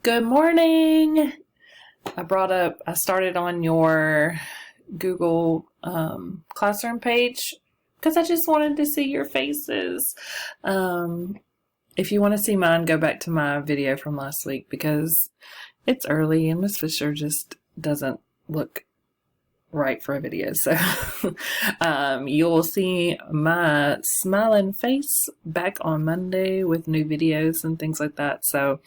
Good morning. I started on your Google Classroom page because I just wanted to see your faces. If you want to see mine, go back to my video from last week because it's early and Miss Fisher just doesn't look right for a video. So you'll see my smiling face back on Monday with new videos and things like that. So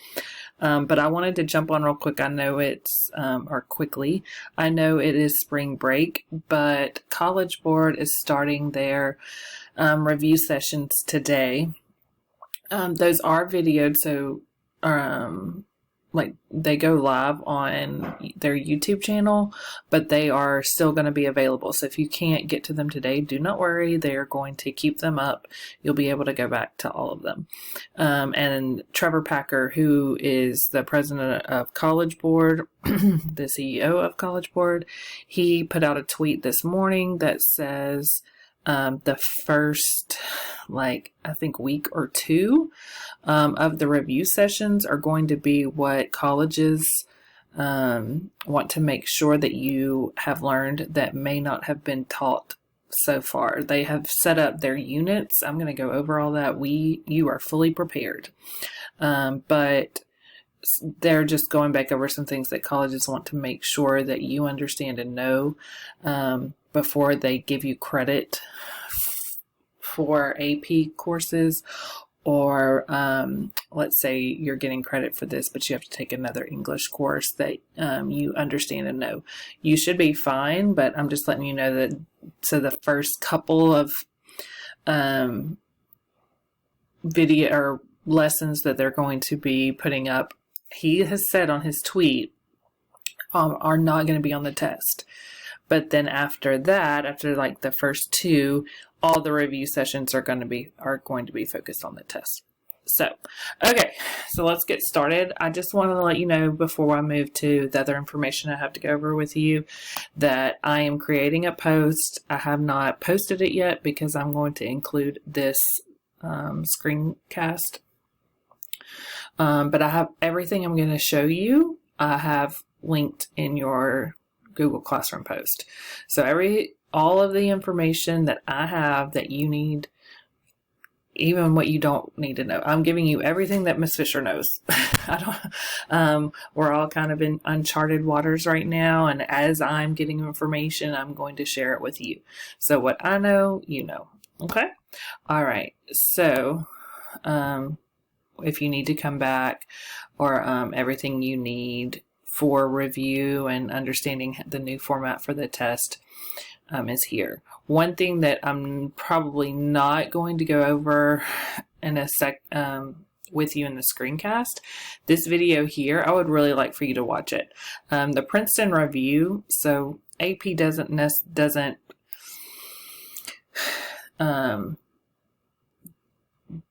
but I wanted to jump on real quick. I know I know it is spring break, but College Board is starting their review sessions today. Those are videoed, so they go live on their YouTube channel, but they are still going to be available. So if you can't get to them today, do not worry. They are going to keep them up. You'll be able to go back to all of them. And Trevor Packer, who is the president of College Board, the CEO of College Board, he put out a tweet this morning that says the first, I think, week or two of the review sessions are going to be what colleges want to make sure that you have learned that may not have been taught so far. They have set up their units. I'm going to go over all that. You are fully prepared. But they're just going back over some things that colleges want to make sure that you understand and know before they give you credit for AP courses, or let's say you're getting credit for this, but you have to take another English course that you understand and know. You should be fine, but I'm just letting you know that. So the first couple of video or lessons that they're going to be putting up, he has said on his tweet, are not going to be on the test. But then after that, after the first two, all the review sessions are going to be focused on the test. So, okay, so let's get started. I just wanted to let you know before I move to the other information I have to go over with you that I am creating a post. I have not posted it yet because I'm going to include this screencast. But I have everything I'm going to show you. I have linked in your Google Classroom post. So all of the information that I have that you need, even what you don't need to know, I'm giving you everything that Miss Fisher knows. We're all kind of in uncharted waters right now, and as I'm getting information, I'm going to share it with you. So what I know, you know. Okay? All right. So if you need to come back, or everything you need for review and understanding the new format for the test is here. One thing that I'm probably not going to go over in a sec with you in the screencast, this video here, I would really like for you to watch it. The Princeton Review, so AP doesn't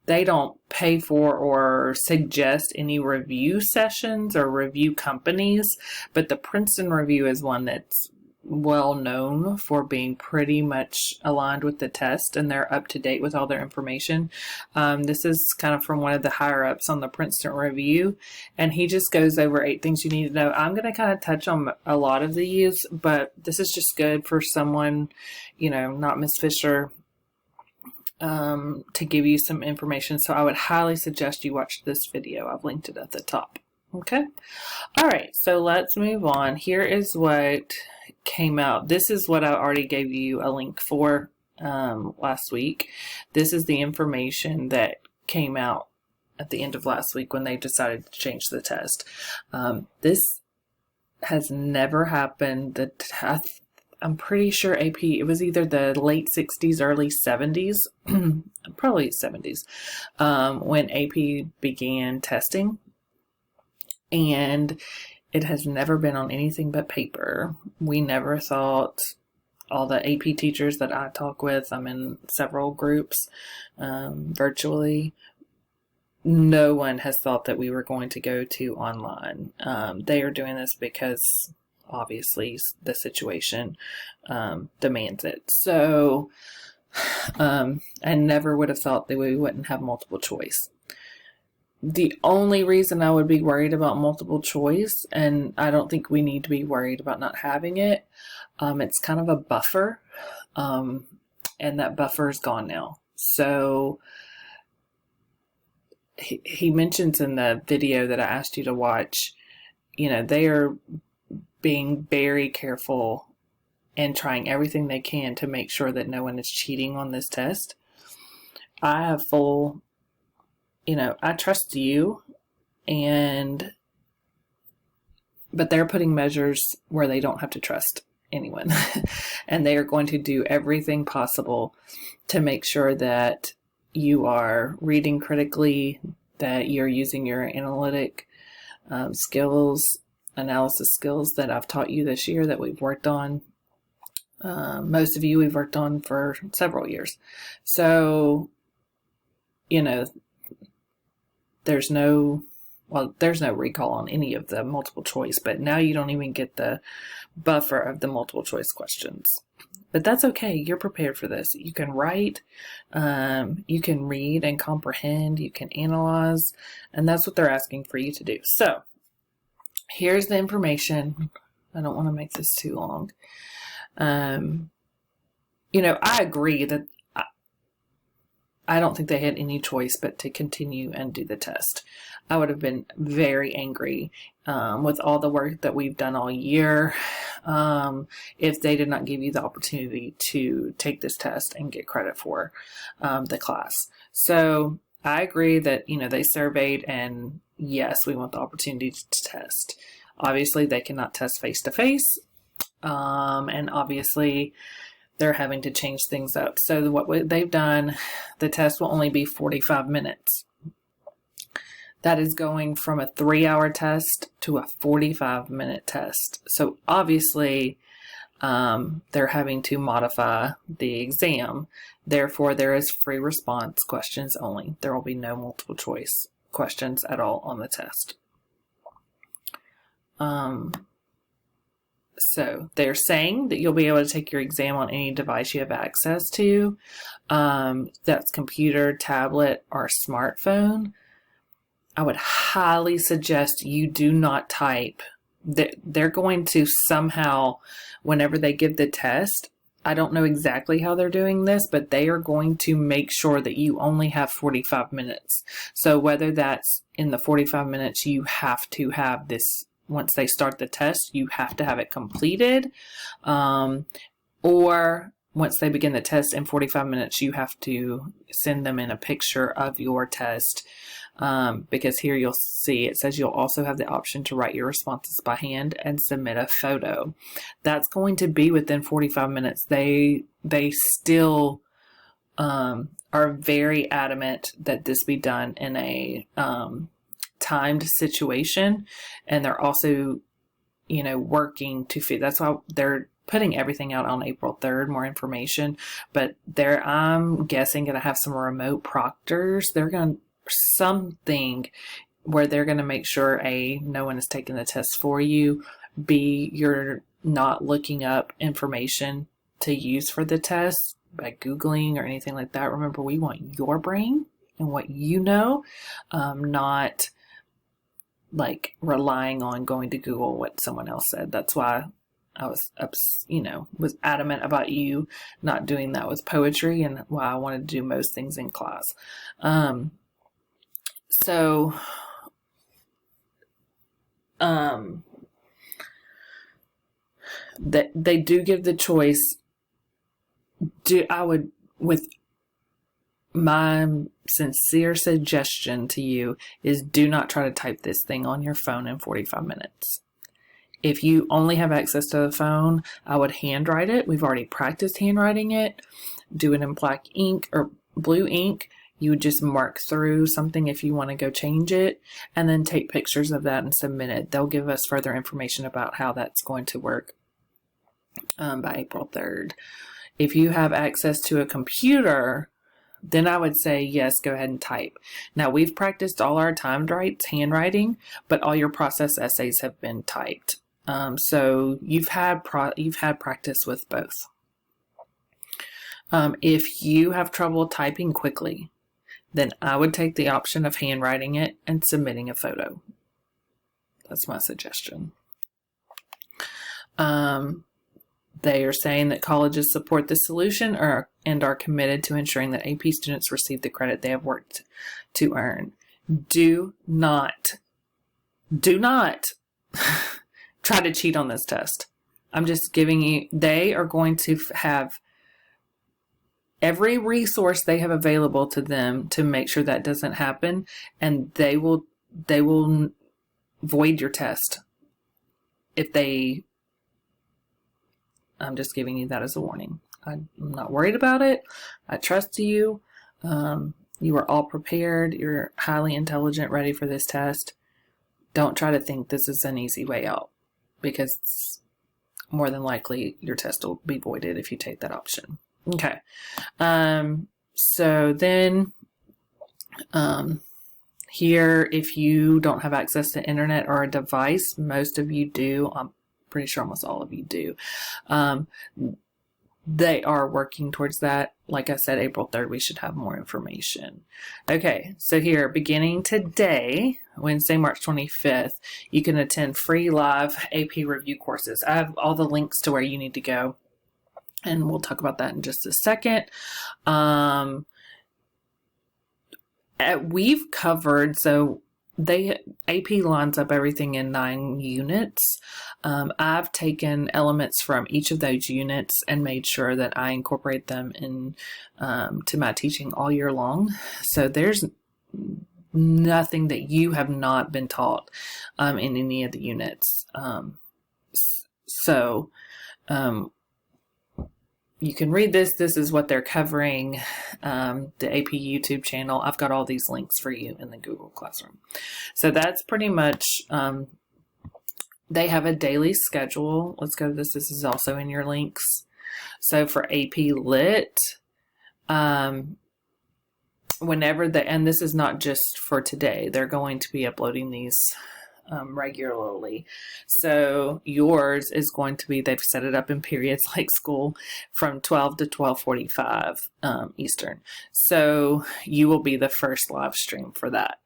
they don't pay for or suggest any review sessions or review companies, but the Princeton Review is one that's well known for being pretty much aligned with the test, and they're up to date with all their information. This is kind of from one of the higher ups on the Princeton Review, and he just goes over 8 things you need to know. I'm going to kind of touch on a lot of these, but this is just good for someone, not Miss Fisher, to give you some information. So I would highly suggest you watch this video. I've linked it at the top. Okay. All right. So let's move on. Here is what came out. This is what I already gave you a link for last week. This is the information that came out at the end of last week when they decided to change the test. This has never happened. I'm pretty sure AP, it was either the late 60s, early 70s, probably 70s, when AP began testing. And it has never been on anything but paper. We never thought, all the AP teachers that I talk with, I'm in several groups virtually, no one has thought that we were going to go to online. They are doing this because obviously the situation demands it. So I never would have thought that we wouldn't have multiple choice. The only reason I would be worried about multiple choice, and I don't think we need to be worried about not having it, it's kind of a buffer, and that buffer is gone now. So he mentions in the video that I asked you to watch, they are being very careful and trying everything they can to make sure that no one is cheating on this test. I have full, I trust you, but they're putting measures where they don't have to trust anyone. And they are going to do everything possible to make sure that you are reading critically, that you're using your analytic skills, analysis skills that I've taught you this year that we've worked on. Most of you we've worked on for several years. So, there's no recall on any of the multiple choice, but now you don't even get the buffer of the multiple choice questions. But that's okay. You're prepared for this. You can write, you can read and comprehend, you can analyze, and that's what they're asking for you to do. So here's the information. I don't want to make this too long. I agree that I don't think they had any choice but to continue and do the test. I would have been very angry with all the work that we've done all year if they did not give you the opportunity to take this test and get credit for the class. So I agree that, they surveyed, and yes, we want the opportunity to test. Obviously, they cannot test face-to-face, and obviously they're having to change things up. So what they've done, the test will only be 45 minutes. That is going from a 3-hour test to a 45-minute test. So obviously, they're having to modify the exam. Therefore, there is free response questions only. There will be no multiple choice questions at all on the test. So they're saying that you'll be able to take your exam on any device you have access to. That's computer, tablet, or smartphone. I would highly suggest you do not type. They're going to somehow, whenever they give the test, I don't know exactly how they're doing this, but they are going to make sure that you only have 45 minutes. So whether that's in the 45 minutes, you have to have this. Once they start the test, you have to have it completed, or once they begin the test in 45 minutes, you have to send them in a picture of your test, because here you'll see it says you'll also have the option to write your responses by hand and submit a photo. That's going to be within 45 minutes. They still are very adamant that this be done in a timed situation, and they're also working to fit. That's why they're putting everything out on April 3rd, more information, but I'm guessing going to have some remote proctors. They're going to something where they're going to make sure no one is taking the test for you, B, you're not looking up information to use for the test by Googling or anything like that. Remember, we want your brain and what not like relying on going to Google what someone else said. That's why I was adamant about you not doing that with poetry, and why I wanted to do most things in class. That they do give the choice. With my sincere suggestion to you is, do not try to type this thing on your phone in 45 minutes. If you only have access to the phone, I would handwrite it. We've already practiced handwriting it. Do it in black ink or blue ink. You would just mark through something if you want to go change it, and then take pictures of that and submit it. They'll give us further information about how that's going to work by April 3rd. If you have access to a computer, then I would say, yes, go ahead and type. Now, we've practiced all our timed handwriting, but all your process essays have been typed. So you've had practice with both. If you have trouble typing quickly, then I would take the option of handwriting it and submitting a photo. That's my suggestion. They are saying that colleges support this solution and are committed to ensuring that AP students receive the credit they have worked to earn. Do not try to cheat on this test. I'm just giving you, they are going to have every resource they have available to them to make sure that doesn't happen, and they will void your test if they, I'm just giving you that as a warning. I'm not worried about it. I trust you. You are all prepared. You're highly intelligent, ready for this test. Don't try to think this is an easy way out, because more than likely your test will be voided if you take that option. Okay. So then, here, if you don't have access to internet or a device, most of you do. I'm pretty sure almost all of you do. They are working towards that. Like I said, April 3rd, we should have more information. Okay, so here, beginning today, Wednesday, March 25th, you can attend free live AP review courses. I have all the links to where you need to go, and we'll talk about that in just a second. We've covered, so AP lines up everything in 9 units. I've taken elements from each of those units and made sure that I incorporate them in to my teaching all year long. So there's nothing that you have not been taught in any of the units. You can read this. This is what they're covering. The AP YouTube channel. I've got all these links for you in the Google Classroom. So that's pretty much, they have a daily schedule. Let's go to this. This is also in your links. So for AP Lit, whenever and this is not just for today, they're going to be uploading these regularly. So yours is going to be, they've set it up in periods like school from 12 to 12:45 Eastern. So you will be the first live stream for that.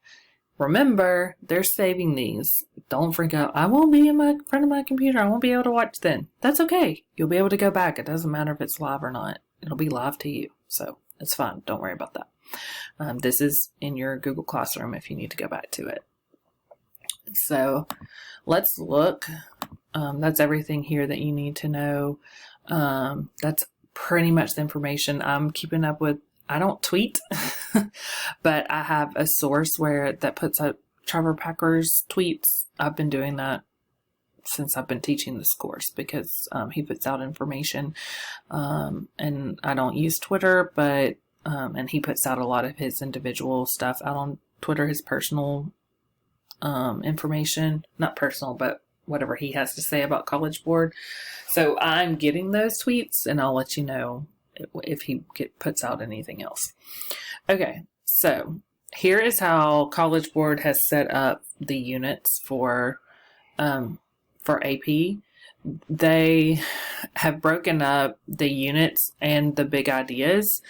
Remember, they're saving these. Don't freak out. I won't be in front of my computer. I won't be able to watch then. That's okay. You'll be able to go back. It doesn't matter if it's live or not. It'll be live to you. So it's fine. Don't worry about that. This is in your Google Classroom if you need to go back to it. So let's look. That's everything here that you need to know. That's pretty much the information I'm keeping up with. I don't tweet, but I have a source that puts up Trevor Packer's tweets. I've been doing that since I've been teaching this course because he puts out information. And I don't use Twitter, but and he puts out a lot of his individual stuff out on Twitter, his personal information, not personal, but whatever he has to say about College Board. So I'm getting those tweets, and I'll let you know if he puts out anything else. Okay, so here is how College Board has set up the units for AP. They have broken up the units and the big ideas.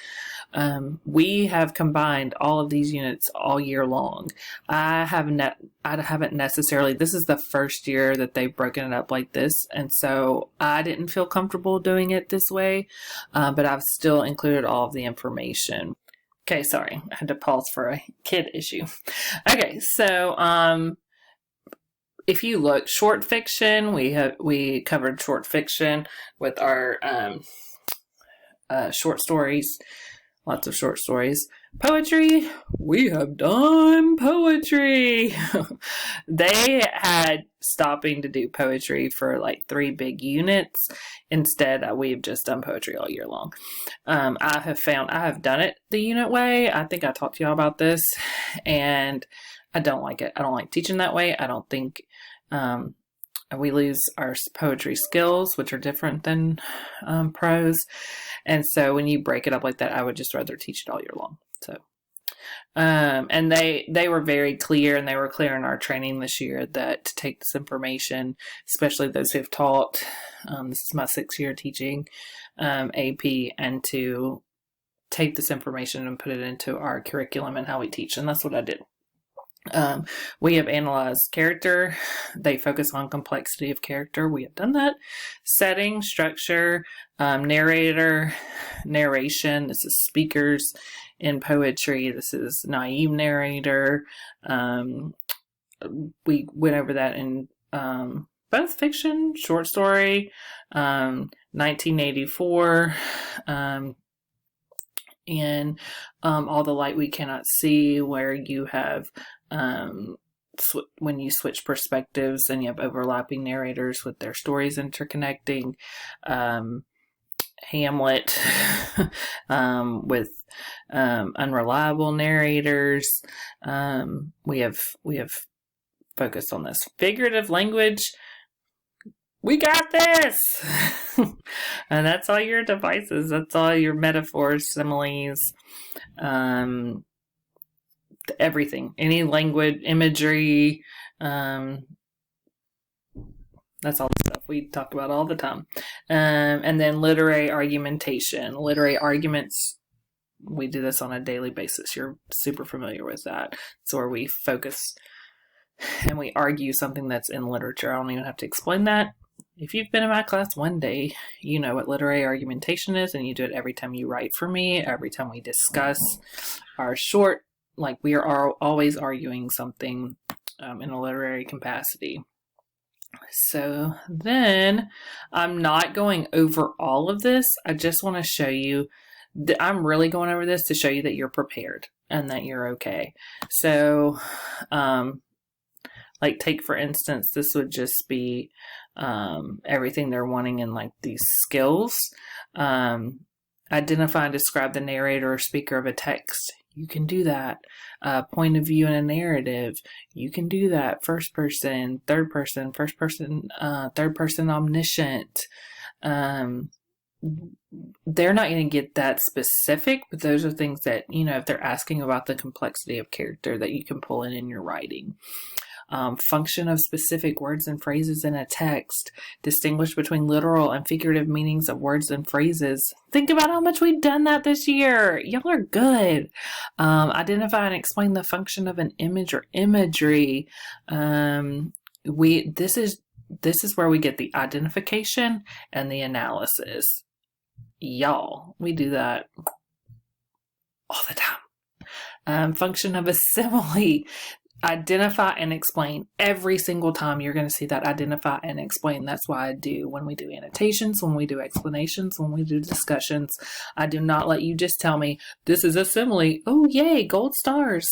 We have combined all of these units all year long. I haven't necessarily, this is the first year that they've broken it up like this. And so I didn't feel comfortable doing it this way, but I've still included all of the information. Okay, sorry, I had to pause for a kid issue. Okay, so, if you look, short fiction, we covered short fiction with our, short stories. Lots of short stories. Poetry, we have done poetry. They had stopping to do poetry for like 3 big units. Instead, we've just done poetry all year long. I have done it the unit way. I think I talked to y'all about this, and I don't like it. I don't like teaching that way. I don't think we lose our poetry skills, which are different than prose. And so when you break it up like that, I would just rather teach it all year long. So, and they were very clear, and they were clear in our training this year that to take this information, especially those who have taught, this is my 6th year teaching AP, and to take this information and put it into our curriculum and how we teach. And that's what I did. We have analyzed character. They focus on complexity of character. We have done that. Setting, structure, narrator, narration. This is speakers in poetry. This is naive narrator. We went over that in both fiction, short story, 1984, and All the Light We Cannot See, where you have when you switch perspectives and you have overlapping narrators with their stories interconnecting. Hamlet with unreliable narrators. We have focused on this. Figurative language. We got this! And that's all your devices. That's all your metaphors, similes, everything. Any language, imagery, that's all the stuff we talk about all the time. And then literary argumentation. Literary arguments, we do this on a daily basis. You're super familiar with that. It's where we focus and we argue something that's in literature. I don't even have to explain that. If you've been in my class one day, you know what literary argumentation is, and you do it every time you write for me, every time we discuss our short, like we are always arguing something in a literary capacity. So then I'm not going over all of this. I just want to show you that I'm really going over this to show you that you're prepared and that you're okay. So, like take for instance, this would just be everything they're wanting in like these skills. Identify and describe the narrator or speaker of a text. You can do that. Point of view in a narrative. You can do that. First person, third person, first person, third person omniscient. They're not going to get that specific, but those are things that, you know, if they're asking about the complexity of character, that you can pull in your writing. Function of specific words and phrases in a text. Distinguish between literal and figurative meanings of words and phrases. Think about how much we've done that this year. Y'all are good. Identify and explain the function of an image or imagery. This is where we get the identification and the analysis. Y'all, we do that all the time. Function of a simile. Identify and explain. Every single time you're going to see that identify and explain. That's why I do when we do annotations, when we do explanations, when we do discussions. I do not let you just tell me, this is a simile. Oh, yay, gold stars.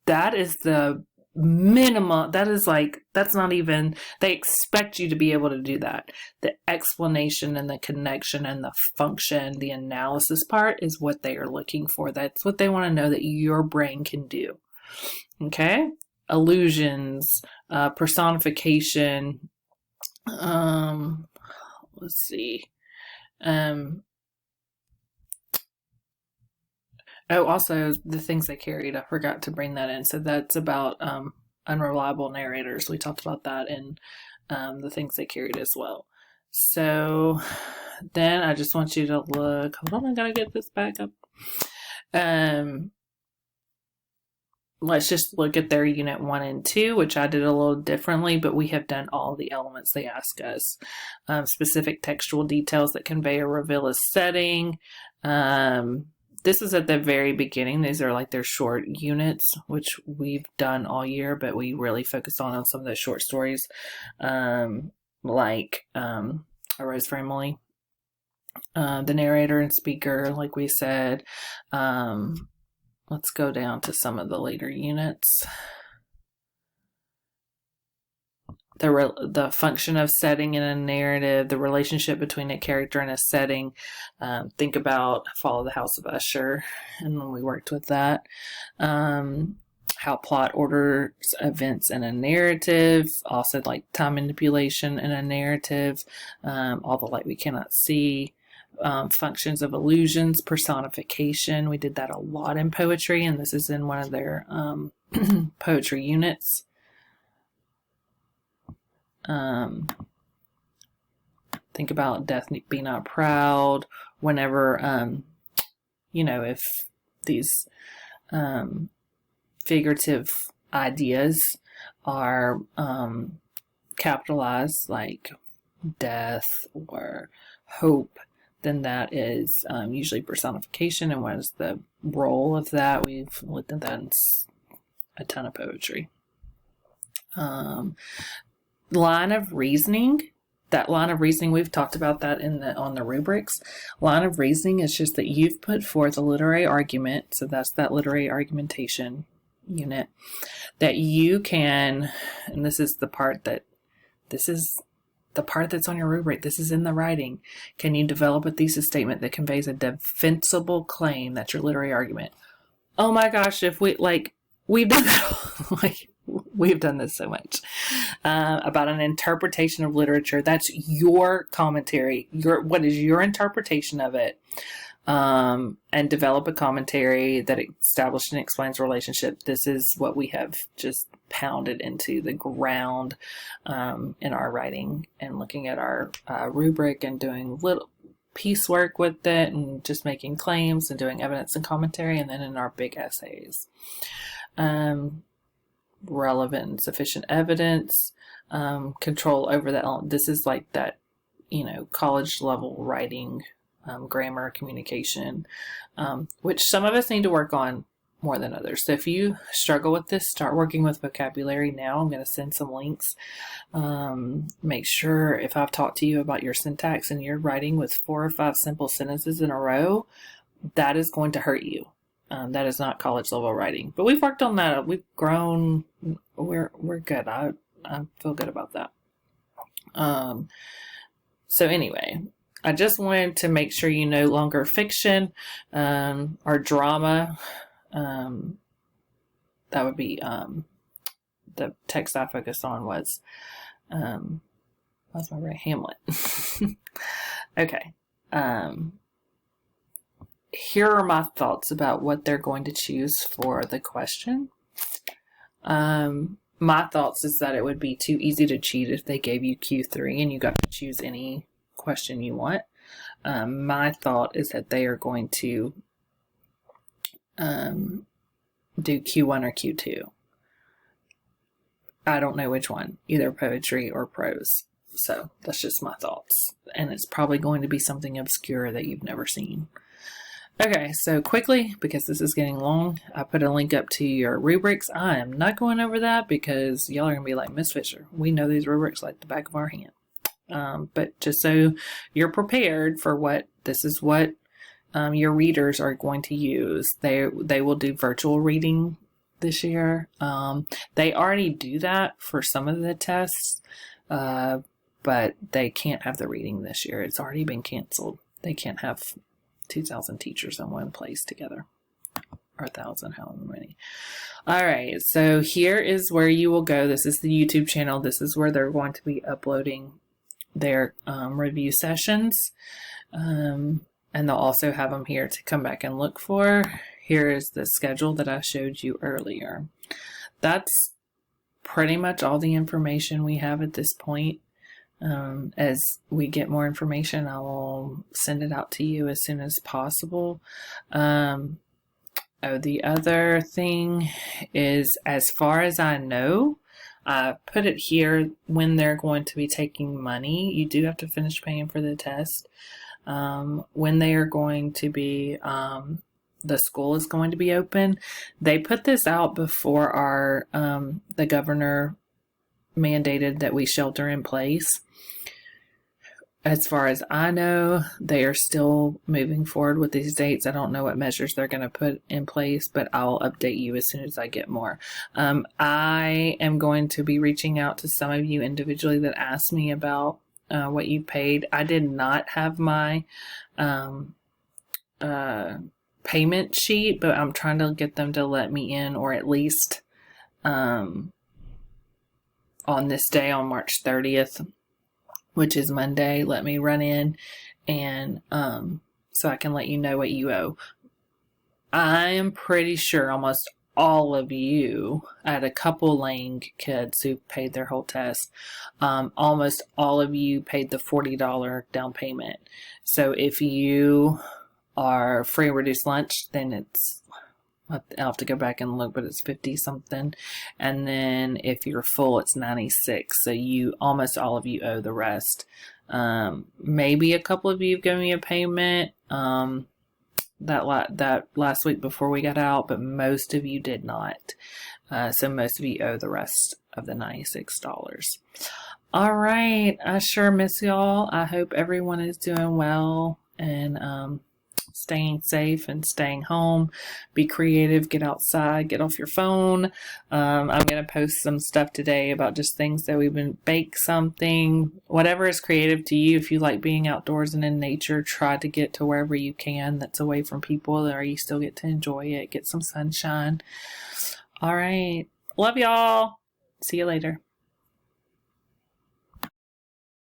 That is the minimum. That is like, that's not even, they expect you to be able to do that. The explanation and the connection and the function, the analysis part is what they are looking for. That's what they want to know that your brain can do. Okay, allusions, personification. Let's see. Also the things they carried. I forgot to bring that in. So that's about unreliable narrators. We talked about that in the things they carried as well. So then I just want you to look. Hold on, I gotta get this back up. Let's just look at their unit 1 and 2, which I did a little differently, but we have done all the elements they ask us. Specific textual details that convey or reveal a setting. This is at the very beginning. These are like their short units, which we've done all year, but we really focused on some of the short stories, like A Rose for Emily. The narrator and speaker, like we said. Let's go down to some of the later units. The function of setting in a narrative, the relationship between a character and a setting. Think about Follow the House of Usher, and when we worked with that. How plot orders events in a narrative. Also like time manipulation in a narrative. All the Light We Cannot See. Functions of illusions, personification. We did that a lot in poetry, and this is in one of their poetry units. Think about Death Be Not Proud. Whenever if these figurative ideas are capitalized, like death or hope, then that is usually personification. And what is the role of that? We've looked at that in a ton of poetry. Line of reasoning. That line of reasoning, we've talked about that on the rubrics. Line of reasoning is just that you've put forth a literary argument, so that's that literary argumentation unit, that you can, and this is the part that's on your rubric, this is in the writing. Can you develop a thesis statement that conveys a defensible claim? That's your literary argument. Oh my gosh, if we've done that, we've done this so much, about an interpretation of literature. That's your commentary. What is your interpretation of it? And develop a commentary that establishes and explains a relationship. This is what we have just pounded into the ground in our writing, and looking at our rubric and doing little piecework with it, and just making claims and doing evidence and commentary, and then in our big essays. Relevant and sufficient evidence, control over that. This is like that, college level writing, grammar, communication, which some of us need to work on more than others. So if you struggle with this, start working with vocabulary now. I'm going to send some links. Make sure, if I've talked to you about your syntax and you're writing with 4 or 5 simple sentences in a row, that is going to hurt you. That is not college level writing, but we've worked on that. We've grown. We're good. I feel good about that. So anyway, I just wanted to make sure you know longer fiction, or drama. That would be, the text I focused on was, what's my right? Hamlet. Okay. Here are my thoughts about what they're going to choose for the question. My thoughts is that it would be too easy to cheat if they gave you Q3 and you got to choose any question you want. My thought is that they are going to do Q1 or Q2. I don't know which one, either poetry or prose. So that's just my thoughts. And it's probably going to be something obscure that you've never seen. Okay, so quickly, because this is getting long, I put a link up to your rubrics. I am not going over that because y'all are going to be like, Miss Fisher, we know these rubrics like the back of our hand. But just so you're prepared for what your readers are going to use. They will do virtual reading this year. They already do that for some of the tests, but they can't have the reading this year. It's already been canceled. They can't have 2,000 teachers in one place together, or 1,000, however many. All right, so here is where you will go. This is the YouTube channel. This is where they're going to be uploading their review sessions, and they'll also have them here to come back and look for. Here is the schedule that I showed you earlier. That's pretty much all the information we have at this point. As we get more information, I will send it out to you as soon as possible. The other thing is, as far as I know, I put it here when they're going to be taking money. You do have to finish paying for the test. When they are going to be, the school is going to be open. They put this out before our, the governor mandated that we shelter in place. As far as I know, they are still moving forward with these dates. I don't know what measures they're going to put in place, but I'll update you as soon as I get more. I am going to be reaching out to some of you individually that asked me about what you paid. I did not have my payment sheet, but I'm trying to get them to let me in, or at least on this day, on March 30th, which is Monday, let me run in and so I can let you know what you owe. I am pretty sure almost all of you, I had a couple Lang kids who paid their whole test. Almost all of you paid the $40 down payment. So if you our free reduced lunch, then it's, I'll have to go back and look, but it's 50 something. And then if you're full, it's 96. So almost all of you owe the rest. Maybe a couple of you have given me a payment that last week before we got out, but most of you did not. So most of you owe the rest of the $96. All right. I sure miss y'all. I hope everyone is doing well and staying safe and staying home. Be creative, get outside, get off your phone. I'm going to post some stuff today about just things that we've been, bake something, whatever is creative to you. If you like being outdoors and in nature, try to get to wherever you can that's away from people, or you still get to enjoy it, get some sunshine. All right. Love y'all. See you later.